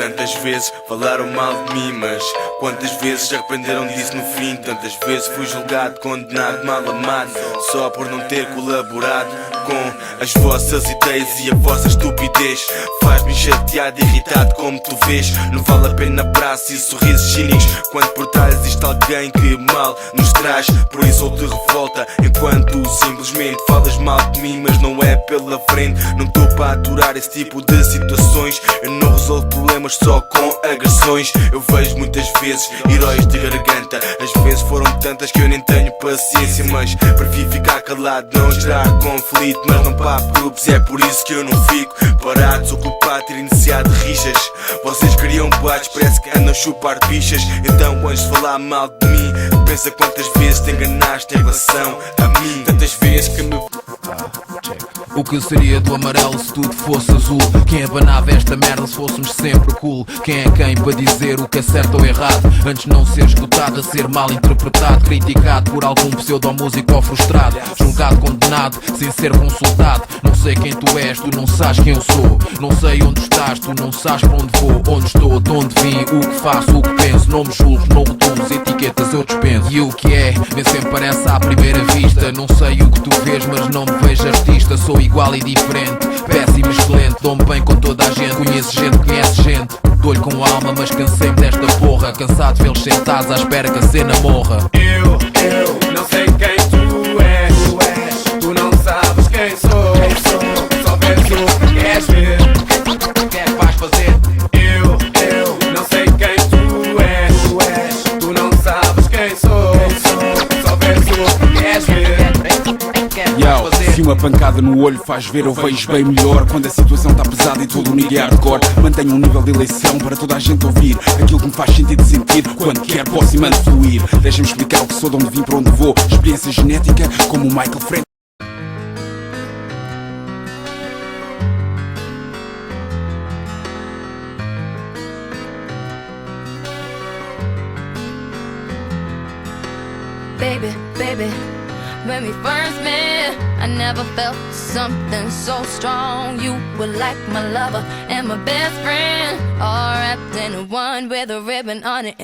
Tantas vezes falaram mal de mim, mas quantas vezes se arrependeram disso no fim? Tantas vezes fui julgado, condenado, mal amado, só por não ter colaborado com as vossas ideias e a vossa estupidez. Faz-me chateado, irritado como tu vês. Não vale a pena abraços e sorrisos cínicos quando por trás existe alguém que mal nos traz. Por isso sou de revolta enquanto simplesmente falas mal de mim, mas não é pela frente. Não estou para aturar esse tipo de situações. Eu não resolvo problemas só com agressões. Eu vejo muitas vezes heróis de garganta. Às vezes foram tantas que eu nem tenho paciência, mas prefiro ficar calado, não gerar conflito. Mas não papo grupos, é por isso que eu não fico parado. Sou culpado de ter iniciado rixas. Vocês criam boatos, parece que andam a chupar bichas. Então antes de falar mal de mim, pensa quantas vezes te enganaste em relação a mim. Tantas vezes que me... O que seria do amarelo se tudo fosse azul? Quem abanava esta merda se fôssemos sempre cool? Quem é quem para dizer o que é certo ou errado? Antes de não ser escutado, a ser mal interpretado, criticado por algum pseudo-músico ou frustrado, julgado, condenado, sem ser consultado. Não sei quem tu és, tu não sabes quem eu sou. Não sei onde estás, tu não sabes para onde vou. Onde estou, de onde vim, o que faço, o que penso. Não me julgues, não rotulos, etiquetas eu dispenso. E o que é, nem sempre parece à primeira vista. Não sei o que tu vês, mas não me vejo artista. Sou igual e diferente, péssimo e excelente. Dou-me bem com toda a gente, conheço gente, conhece gente. Dou-lhe com alma, mas cansei-me desta porra. Cansado de vê-los sentados à espera que a cena morra. Eu não sei quem tu és. Tu não sabes quem sou. Só vês o que queres ver. O que é que vais fazer? Eu não sei quem tu és. Tu não sabes quem sou. Só vês o que queres ver. Se uma pancada no olho faz ver, eu vejo bem melhor. Quando a situação está pesada e todo o nível é hardcore, mantenho um nível de eleição para toda a gente ouvir aquilo que me faz sentido sentir. Quando quer posso e mando fluir. Deixa-me explicar o que sou, de onde vim, para onde vou. Experiência genética como o Michael Friend. Baby, when we first met, I never felt something so strong. You were like my lover and my best friend, all wrapped in one with a ribbon on it.